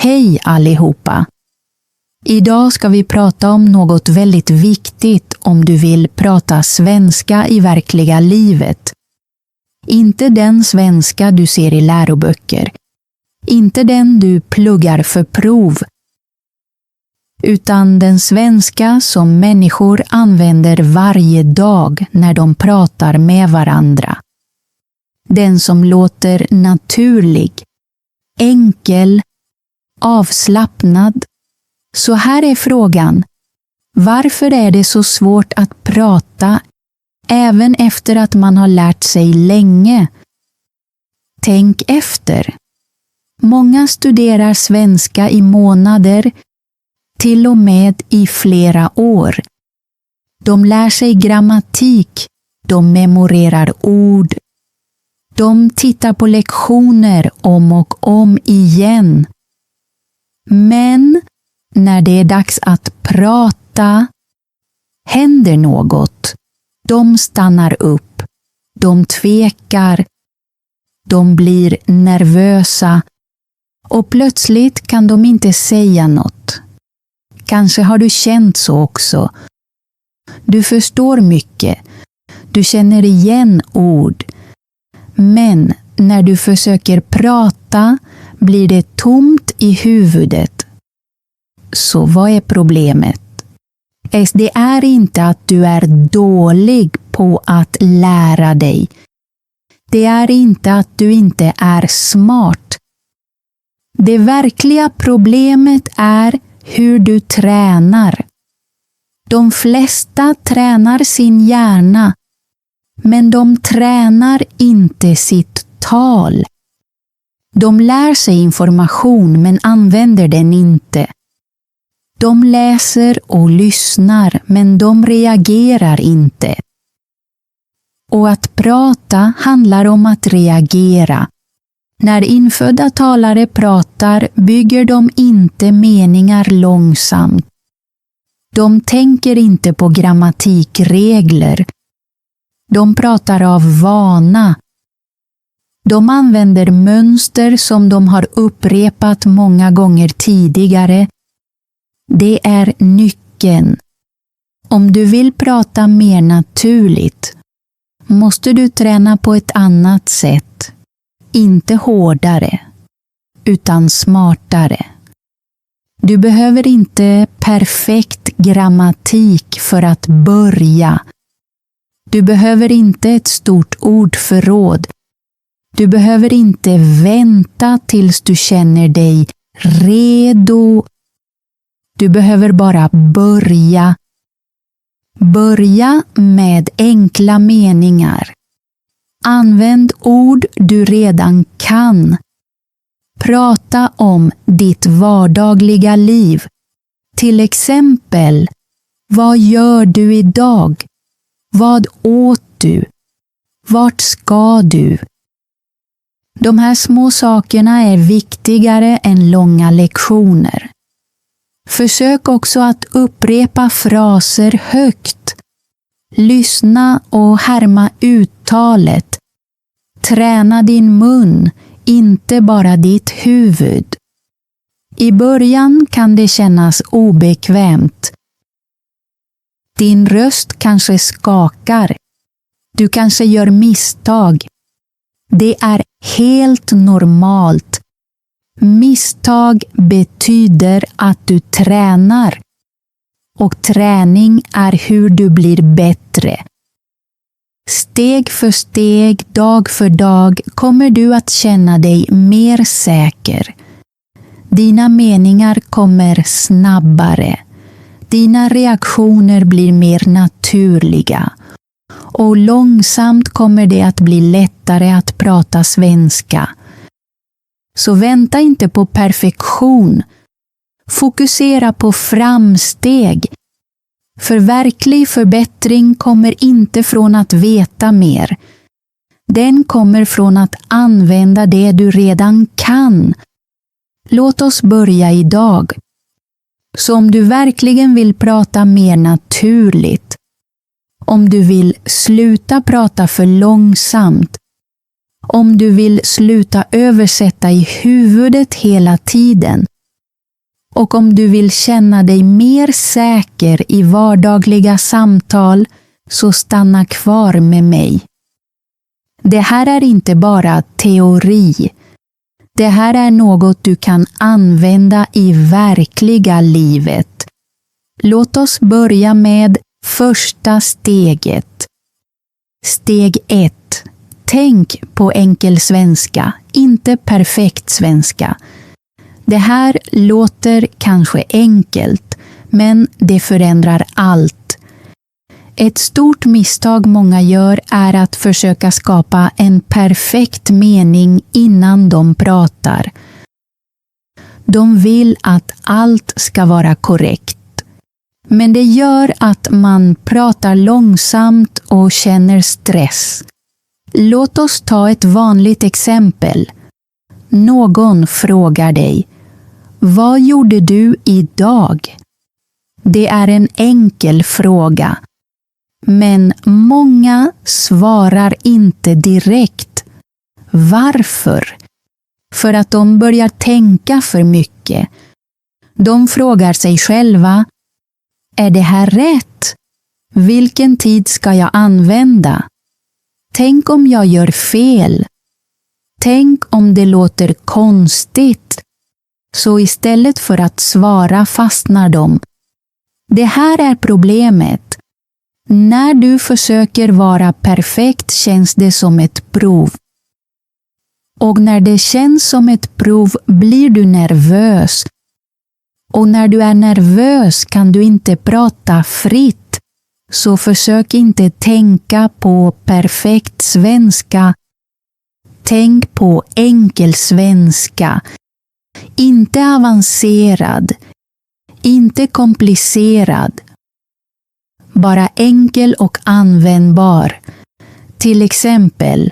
Hej allihopa! Idag ska vi prata om något väldigt viktigt om du vill prata svenska i verkliga livet. Inte den svenska du ser i läroböcker. Inte den du pluggar för prov. Utan den svenska som människor använder varje dag när de pratar med varandra. Den som låter naturlig, enkel, avslappnad. Så här är frågan. Varför är det så svårt att prata även efter att man har lärt sig länge? Tänk efter. Många studerar svenska i månader, till och med i flera år. De lär sig grammatik, de memorerar ord. De tittar på lektioner om och om igen. Men när det är dags att prata händer något. De stannar upp. De tvekar. De blir nervösa. Och plötsligt kan de inte säga något. Kanske har du känt så också. Du förstår mycket. Du känner igen ord. Men när du försöker prata blir det tomt i huvudet. Så vad är problemet? Det är inte att du är dålig på att lära dig. Det är inte att du inte är smart. Det verkliga problemet är hur du tränar. De flesta tränar sin hjärna, men de tränar inte sitt tal. De lär sig information men använder den inte. De läser och lyssnar men de reagerar inte. Och att prata handlar om att reagera. När infödda talare pratar bygger de inte meningar långsamt. De tänker inte på grammatikregler. De pratar av vana. De använder mönster som de har upprepat många gånger tidigare. Det är nyckeln. Om du vill prata mer naturligt måste du träna på ett annat sätt. Inte hårdare, utan smartare. Du behöver inte perfekt grammatik för att börja. Du behöver inte ett stort ordförråd. Du behöver inte vänta tills du känner dig redo. Du behöver bara börja. Börja med enkla meningar. Använd ord du redan kan. Prata om ditt vardagliga liv. Till exempel, vad gör du idag? Vad åt du? Vart ska du? De här små sakerna är viktigare än långa lektioner. Försök också att upprepa fraser högt. Lyssna och härma uttalet. Träna din mun, inte bara ditt huvud. I början kan det kännas obekvämt. Din röst kanske skakar. Du kanske gör misstag. Det är helt normalt. Misstag betyder att du tränar. Och träning är hur du blir bättre. Steg för steg, dag för dag kommer du att känna dig mer säker. Dina meningar kommer snabbare. Dina reaktioner blir mer naturliga. Och långsamt kommer det att bli lättare att prata svenska. Så vänta inte på perfektion. Fokusera på framsteg. För verklig förbättring kommer inte från att veta mer. Den kommer från att använda det du redan kan. Låt oss börja idag. Så om du verkligen vill prata mer naturligt, om du vill sluta prata för långsamt, om du vill sluta översätta i huvudet hela tiden, Och om du vill känna dig mer säker i vardagliga samtal, så stanna kvar med mig. Det här är inte bara teori. Det här är något du kan använda i verkliga livet. Låt oss börja med första steget. Steg 1. Tänk på enkel svenska, inte perfekt svenska. Det här låter kanske enkelt, men det förändrar allt. Ett stort misstag många gör är att försöka skapa en perfekt mening innan de pratar. De vill att allt ska vara korrekt. Men det gör att man pratar långsamt och känner stress. Låt oss ta ett vanligt exempel. Någon frågar dig: vad gjorde du idag? Det är en enkel fråga. Men många svarar inte direkt. Varför? För att de börjar tänka för mycket. De frågar sig själva: är det här rätt? Vilken tid ska jag använda? Tänk om jag gör fel? Tänk om det låter konstigt? Så istället för att svara fastnar de. Det här är problemet. När du försöker vara perfekt känns det som ett prov. Och när det känns som ett prov blir du nervös. Och när du är nervös kan du inte prata fritt. Så försök inte tänka på perfekt svenska. Tänk på enkel svenska. Inte avancerad. Inte komplicerad. Bara enkel och användbar. Till exempel,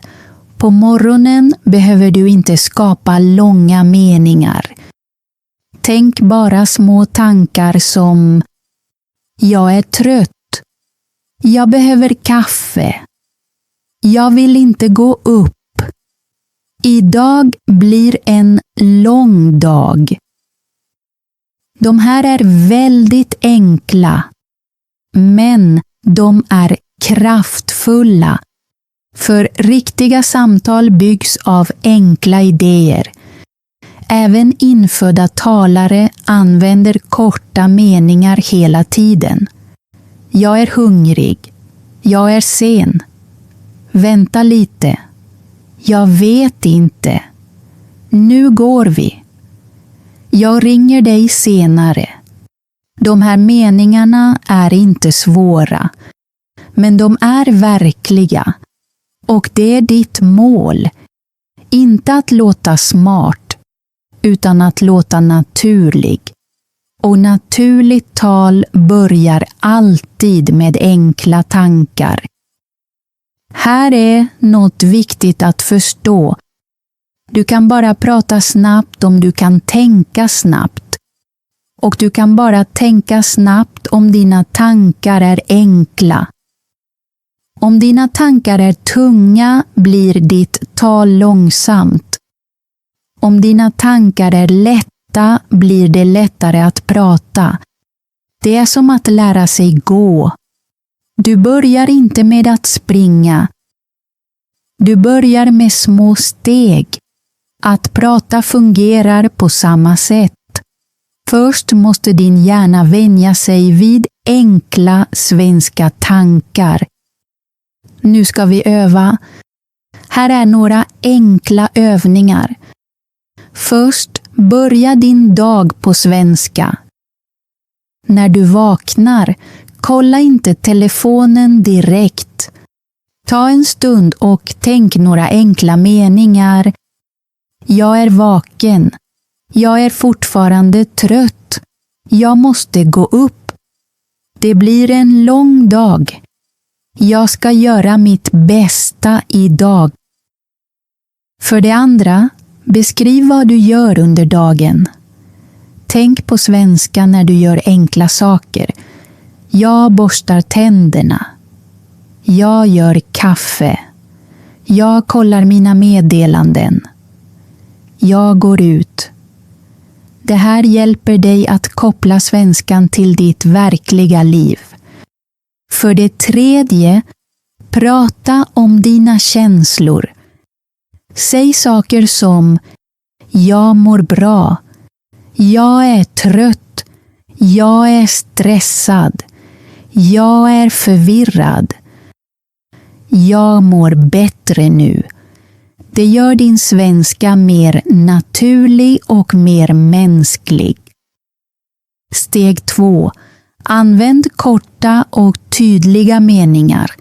på morgonen behöver du inte skapa långa meningar. Tänk bara små tankar som: jag är trött. Jag behöver kaffe. Jag vill inte gå upp. Idag blir en lång dag. De här är väldigt enkla. Men de är kraftfulla. För riktiga samtal byggs av enkla idéer. Även infödda talare använder korta meningar hela tiden. Jag är hungrig. Jag är sen. Vänta lite. Jag vet inte. Nu går vi. Jag ringer dig senare. De här meningarna är inte svåra. Men de är verkliga. Och det är ditt mål. Inte att låta smart, utan att låta naturlig. Och naturligt tal börjar alltid med enkla tankar. Här är något viktigt att förstå. Du kan bara prata snabbt om du kan tänka snabbt. Och du kan bara tänka snabbt om dina tankar är enkla. Om dina tankar är tunga blir ditt tal långsamt. Om dina tankar är lätta blir det lättare att prata. Det är som att lära sig gå. Du börjar inte med att springa. Du börjar med små steg. Att prata fungerar på samma sätt. Först måste din hjärna vänja sig vid enkla svenska tankar. Nu ska vi öva. Här är några enkla övningar. Först, börja din dag på svenska. När du vaknar, kolla inte telefonen direkt. Ta en stund och tänk några enkla meningar. Jag är vaken. Jag är fortfarande trött. Jag måste gå upp. Det blir en lång dag. Jag ska göra mitt bästa idag. För det andra, beskriv vad du gör under dagen. Tänk på svenska när du gör enkla saker. Jag borstar tänderna. Jag gör kaffe. Jag kollar mina meddelanden. Jag går ut. Det här hjälper dig att koppla svenskan till ditt verkliga liv. För det tredje, prata om dina känslor. Säg saker som jag mår bra, jag är trött, jag är stressad, jag är förvirrad, jag mår bättre nu. Det gör din svenska mer naturlig och mer mänsklig. Steg 2. Använd korta och tydliga meningar.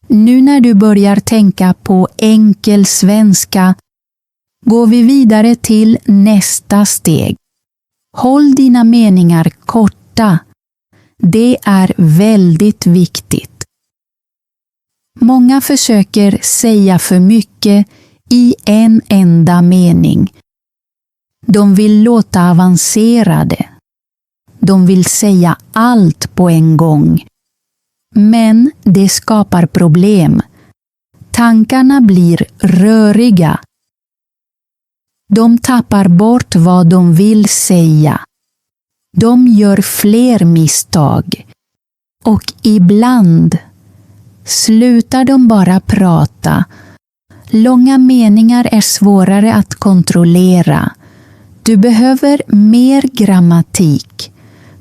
Nu när du börjar tänka på enkel svenska går vi vidare till nästa steg. Håll dina meningar korta. Det är väldigt viktigt. Många försöker säga för mycket i en enda mening. De vill låta avancerade. De vill säga allt på en gång. Men det skapar problem. Tankarna blir röriga. De tappar bort vad de vill säga. De gör fler misstag. Och ibland slutar de bara prata. Långa meningar är svårare att kontrollera. Du behöver mer grammatik.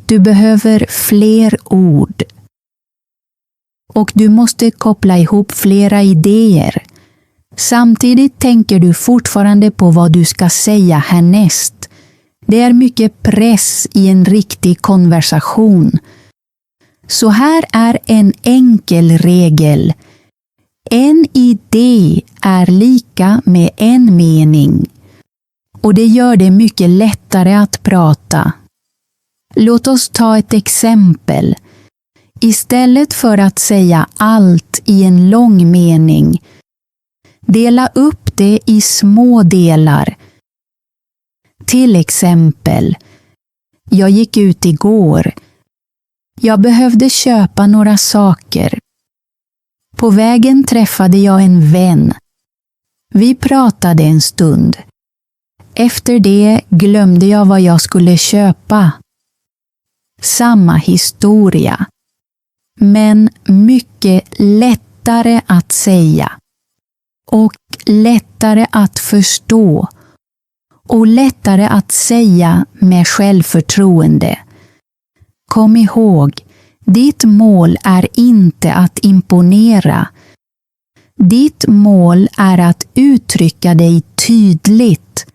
Du behöver fler ord. Och du måste koppla ihop flera idéer. Samtidigt tänker du fortfarande på vad du ska säga härnäst. Det är mycket press i en riktig konversation. Så här är en enkel regel. En idé är lika med en mening. Och det gör det mycket lättare att prata. Låt oss ta ett exempel. Istället för att säga allt i en lång mening, dela upp det i små delar. Till exempel, jag gick ut igår. Jag behövde köpa några saker. På vägen träffade jag en vän. Vi pratade en stund. Efter det glömde jag vad jag skulle köpa. Samma historia. Men mycket lättare att säga. Och lättare att förstå. Och lättare att säga med självförtroende. Kom ihåg, ditt mål är inte att imponera. Ditt mål är att uttrycka dig tydligt.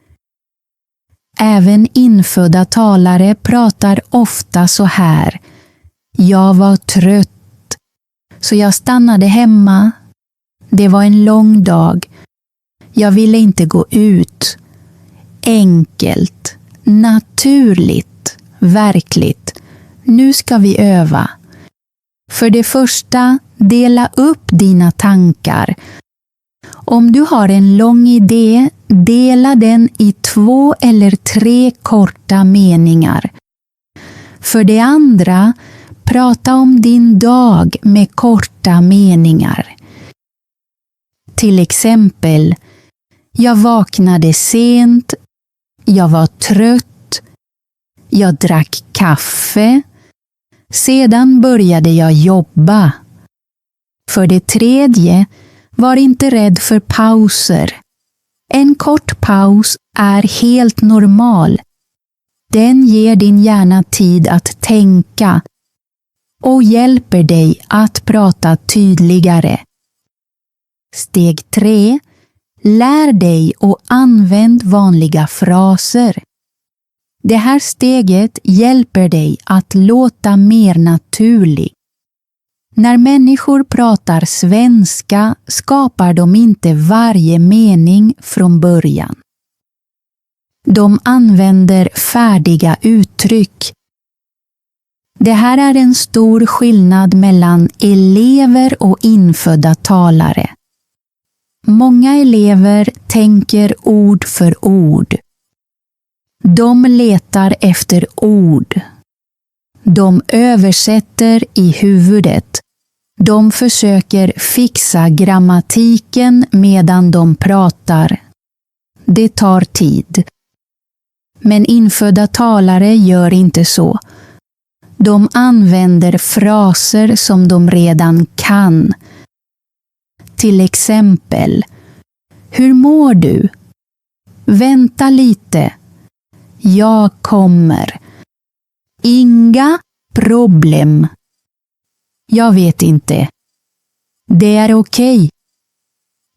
Även infödda talare pratar ofta så här. Jag var trött, så jag stannade hemma. Det var en lång dag. Jag ville inte gå ut. Enkelt, naturligt, verkligt. Nu ska vi öva. För det första, dela upp dina tankar. Om du har en lång idé, dela den i 2 eller 3 korta meningar. För det andra, prata om din dag med korta meningar. Till exempel, jag vaknade sent, jag var trött, jag drack kaffe, sedan började jag jobba. För det tredje, var inte rädd för pauser. En kort paus är helt normal. Den ger din hjärna tid att tänka och hjälper dig att prata tydligare. Steg 3. Lär dig och använd vanliga fraser. Det här steget hjälper dig att låta mer naturlig. När människor pratar svenska skapar de inte varje mening från början. De använder färdiga uttryck. Det här är en stor skillnad mellan elever och infödda talare. Många elever tänker ord för ord. De letar efter ord. De översätter i huvudet. De försöker fixa grammatiken medan de pratar. Det tar tid. Men infödda talare gör inte så. De använder fraser som de redan kan. Till exempel: Hur mår du? Vänta lite. Jag kommer. Inga problem. Jag vet inte. Det är okej.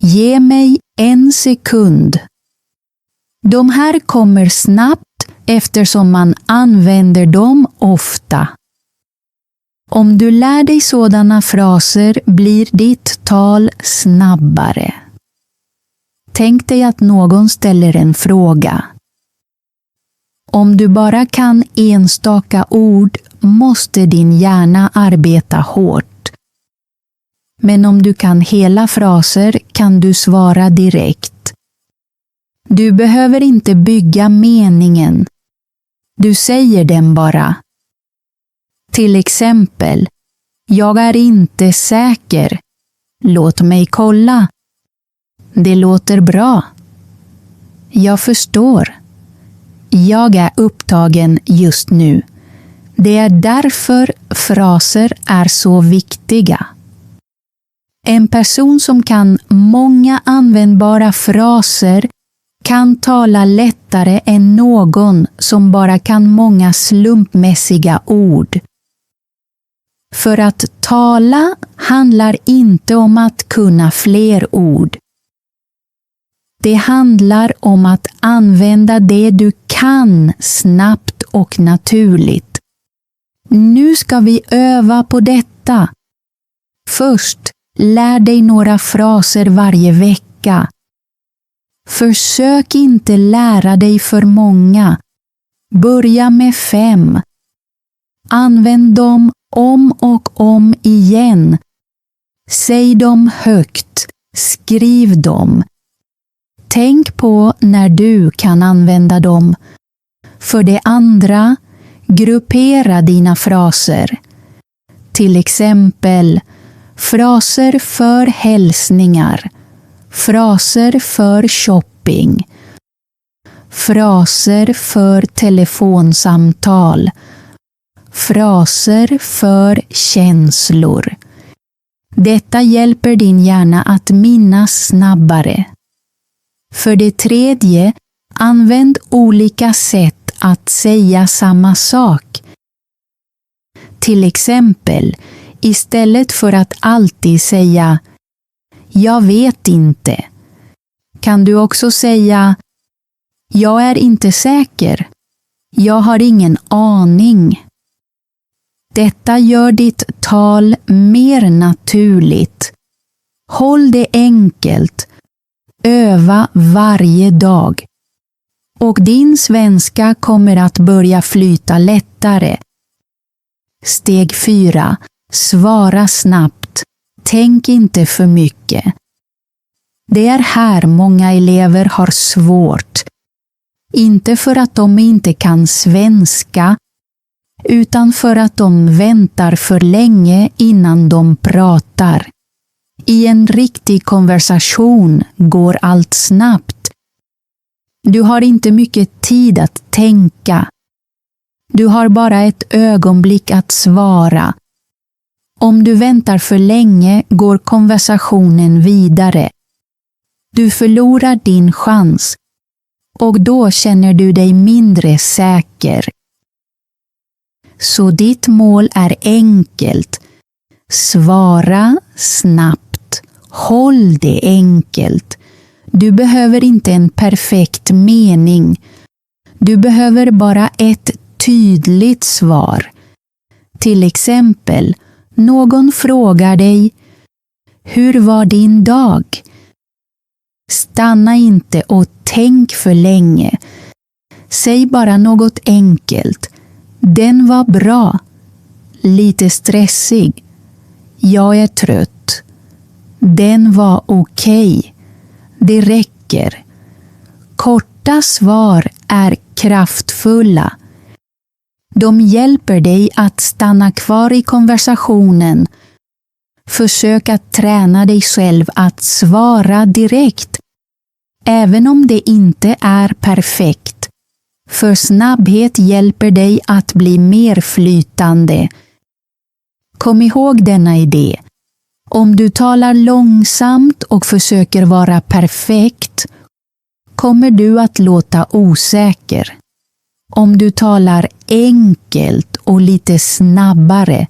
Ge mig 1 sekund. De här kommer snabbt eftersom man använder dem ofta. Om du lär dig sådana fraser blir ditt tal snabbare. Tänk dig att någon ställer en fråga. Om du bara kan enstaka ord måste din hjärna arbeta hårt. Men om du kan hela fraser kan du svara direkt. Du behöver inte bygga meningen. Du säger den bara. Till exempel: Jag är inte säker. Låt mig kolla. Det låter bra. Jag förstår. Jag är upptagen just nu. Det är därför fraser är så viktiga. En person som kan många användbara fraser kan tala lättare än någon som bara kan många slumpmässiga ord. För att tala handlar inte om att kunna fler ord. Det handlar om att använda det du kan snabbt och naturligt. Nu ska vi öva på detta. Först, lär dig några fraser varje vecka. Försök inte lära dig för många. Börja med 5. Använd dem om och om igen. Säg dem högt. Skriv dem. Tänk på när du kan använda dem. För det andra, gruppera dina fraser. Till exempel, fraser för hälsningar. Fraser för shopping. Fraser för telefonsamtal. Fraser för känslor. Detta hjälper din hjärna att minnas snabbare. För det tredje, använd olika sätt att säga samma sak. Till exempel, istället för att alltid säga "Jag vet inte", kan du också säga "Jag är inte säker. Jag har ingen aning". Detta gör ditt tal mer naturligt. Håll det enkelt. Öva varje dag. Och din svenska kommer att börja flyta lättare. Steg 4. Svara snabbt. Tänk inte för mycket. Det är här många elever har svårt. Inte för att de inte kan svenska, utan för att de väntar för länge innan de pratar. I en riktig konversation går allt snabbt. Du har inte mycket tid att tänka. Du har bara ett ögonblick att svara. Om du väntar för länge går konversationen vidare. Du förlorar din chans och då känner du dig mindre säker. Så ditt mål är enkelt. Svara snabbt. Håll det enkelt. Du behöver inte en perfekt mening. Du behöver bara ett tydligt svar. Till exempel, någon frågar dig: "Hur var din dag?" Stanna inte och tänk för länge. Säg bara något enkelt. "Den var bra." "Lite stressig." "Jag är trött." "Den var okej." Det räcker. Korta svar är kraftfulla. De hjälper dig att stanna kvar i konversationen. Försök att träna dig själv att svara direkt. Även om det inte är perfekt. För snabbhet hjälper dig att bli mer flytande. Kom ihåg denna idé. Om du talar långsamt och försöker vara perfekt, kommer du att låta osäker. Om du talar enkelt och lite snabbare,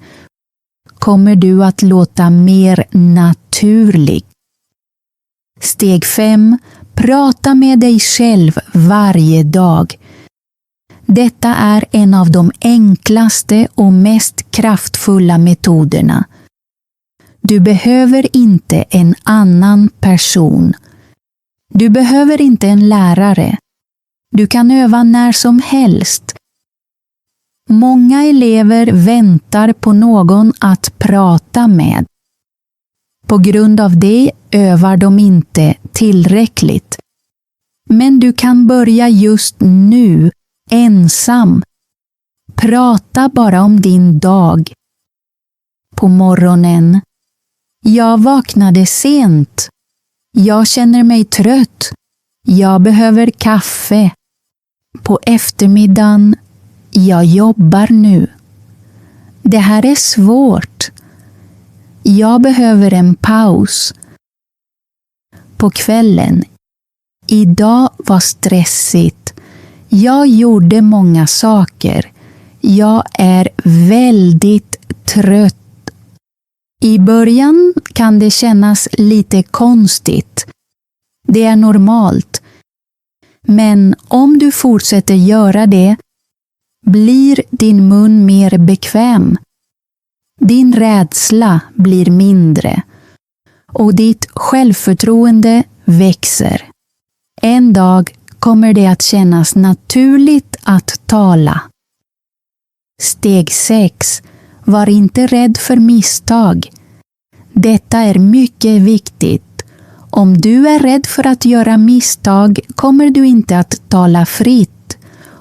kommer du att låta mer naturlig. Steg 5. Prata med dig själv varje dag. Detta är en av de enklaste och mest kraftfulla metoderna. Du behöver inte en annan person. Du behöver inte en lärare. Du kan öva när som helst. Många elever väntar på någon att prata med. På grund av det övar de inte tillräckligt. Men du kan börja just nu, ensam. Prata bara om din dag. På morgonen. Jag vaknade sent. Jag känner mig trött. Jag behöver kaffe. På eftermiddagen. Jag jobbar nu. Det här är svårt. Jag behöver en paus. På kvällen. Idag var stressigt. Jag gjorde många saker. Jag är väldigt trött. I början kan det kännas lite konstigt. Det är normalt. Men om du fortsätter göra det, blir din mun mer bekväm. Din rädsla blir mindre. Och ditt självförtroende växer. En dag kommer det att kännas naturligt att tala. Steg 6. Var inte rädd för misstag. Detta är mycket viktigt. Om du är rädd för att göra misstag kommer du inte att tala fritt.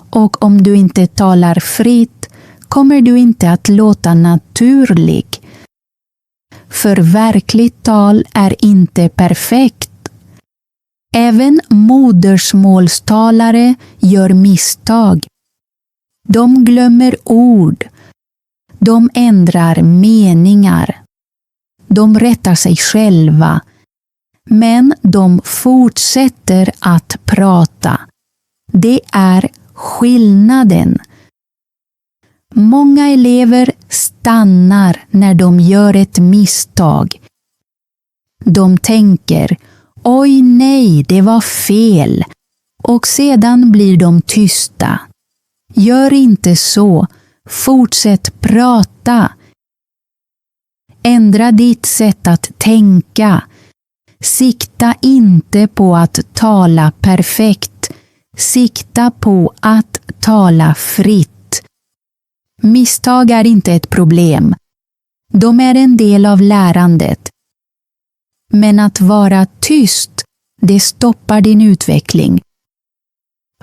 Och om du inte talar fritt kommer du inte att låta naturlig. För verkligt tal är inte perfekt. Även modersmålstalare gör misstag. De glömmer ord. De ändrar meningar. De rättar sig själva. Men de fortsätter att prata. Det är skillnaden. Många elever stannar när de gör ett misstag. De tänker, oj nej, det var fel. Och sedan blir de tysta. Gör inte så. Fortsätt prata. Ändra ditt sätt att tänka. Sikta inte på att tala perfekt. Sikta på att tala fritt. Misstag är inte ett problem. De är en del av lärandet. Men att vara tyst, det stoppar din utveckling.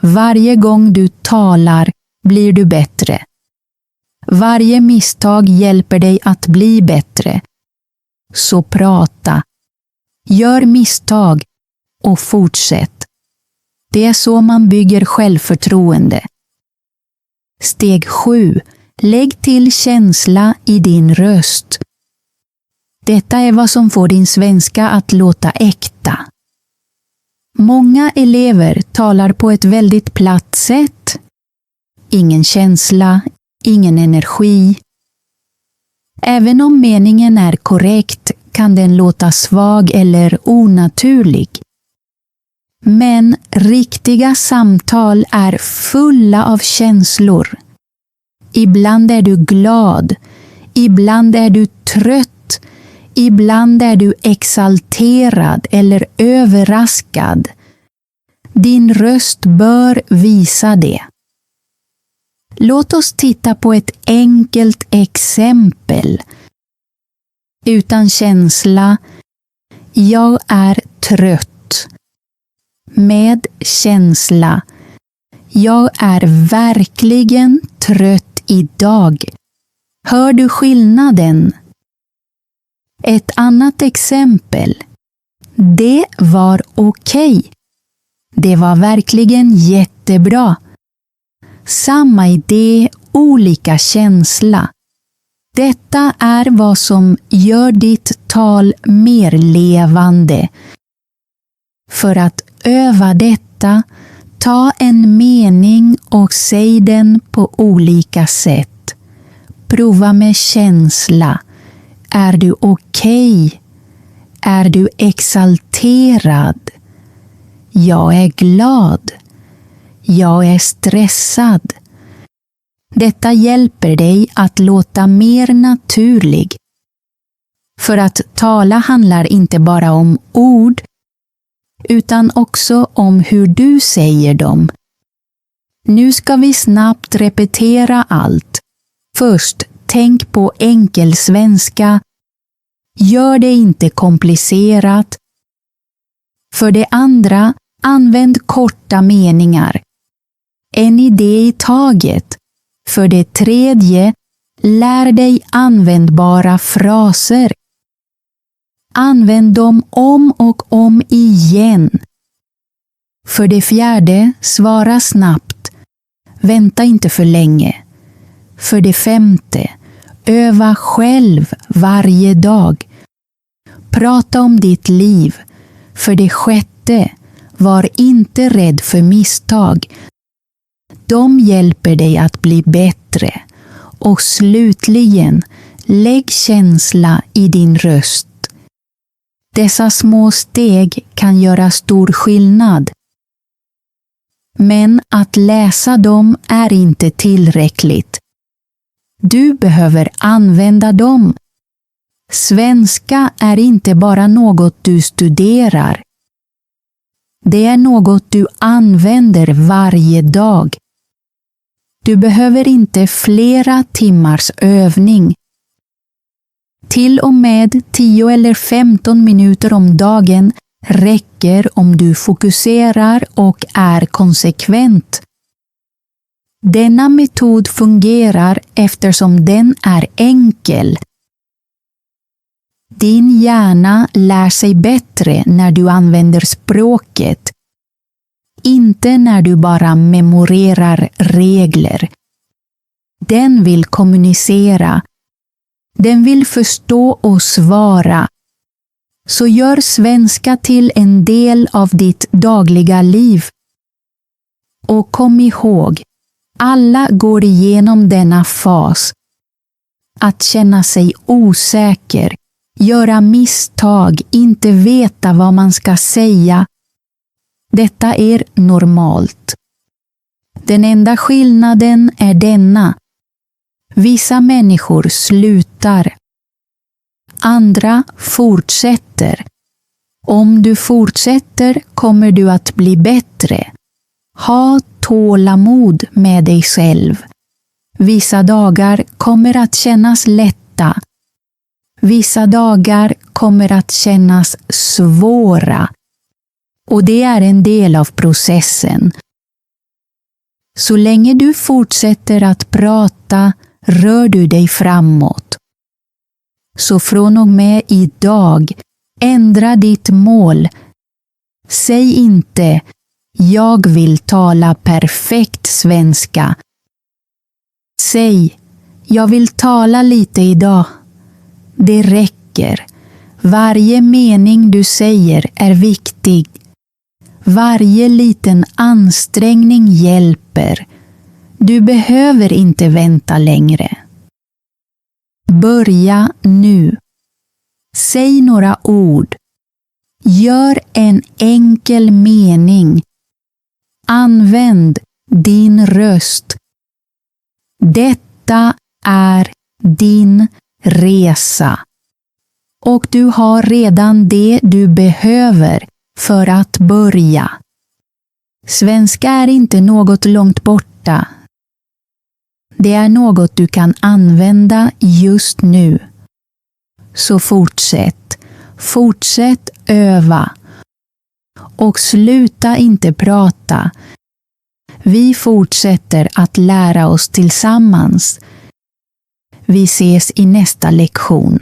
Varje gång du talar blir du bättre. Varje misstag hjälper dig att bli bättre. Så prata. Gör misstag och fortsätt. Det är så man bygger självförtroende. Steg 7. Lägg till känsla i din röst. Detta är vad som får din svenska att låta äkta. Många elever talar på ett väldigt platt sätt. Ingen känsla, ingen energi. Även om meningen är korrekt kan den låta svag eller onaturlig. Men riktiga samtal är fulla av känslor. Ibland är du glad, ibland är du trött, ibland är du exalterad eller överraskad. Din röst bör visa det. Låt oss titta på ett enkelt exempel. Utan känsla. Jag är trött. Med känsla. Jag är verkligen trött idag. Hör du skillnaden? Ett annat exempel. Det var okej. Det var verkligen jättebra. Samma idé, olika känsla. Detta är vad som gör ditt tal mer levande. För att öva detta, ta en mening och säg den på olika sätt. Prova med känsla. Är du okej? Är du exalterad? Jag är glad. Jag är stressad. Detta hjälper dig att låta mer naturlig. För att tala handlar inte bara om ord, utan också om hur du säger dem. Nu ska vi snabbt repetera allt. Först, tänk på enkelsvenska. Gör det inte komplicerat. För det andra, använd korta meningar. En idé i taget. För det tredje, lär dig användbara fraser. Använd dem om och om igen. För det fjärde, svara snabbt. Vänta inte för länge. För det femte, öva själv varje dag. Prata om ditt liv. För det sjätte, var inte rädd för misstag. De hjälper dig att bli bättre. Och slutligen, lägg känsla i din röst. Dessa små steg kan göra stor skillnad. Men att läsa dem är inte tillräckligt. Du behöver använda dem. Svenska är inte bara något du studerar. Det är något du använder varje dag. Du behöver inte flera timmars övning. Till och med 10 eller 15 minuter om dagen räcker om du fokuserar och är konsekvent. Denna metod fungerar eftersom den är enkel. Din hjärna lär sig bättre när du använder språket. Inte när du bara memorerar regler. Den vill kommunicera. Den vill förstå och svara. Så gör svenska till en del av ditt dagliga liv. Och kom ihåg, alla går igenom denna fas. Att känna sig osäker, göra misstag, inte veta vad man ska säga. Detta är normalt. Den enda skillnaden är denna. Vissa människor slutar. Andra fortsätter. Om du fortsätter kommer du att bli bättre. Ha tålamod med dig själv. Vissa dagar kommer att kännas lätta. Vissa dagar kommer att kännas svåra. Och det är en del av processen. Så länge du fortsätter att prata rör du dig framåt. Så från och med idag, ändra ditt mål. Säg inte jag vill tala perfekt svenska. Säg jag vill tala lite idag. Det räcker. Varje mening du säger är viktig. Varje liten ansträngning hjälper. Du behöver inte vänta längre. Börja nu. Säg några ord. Gör en enkel mening. Använd din röst. Detta är din resa. Och du har redan det du behöver för att börja. Svenska är inte något långt borta. Det är något du kan använda just nu. Så fortsätt. Fortsätt öva. Och sluta inte prata. Vi fortsätter att lära oss tillsammans. Vi ses i nästa lektion.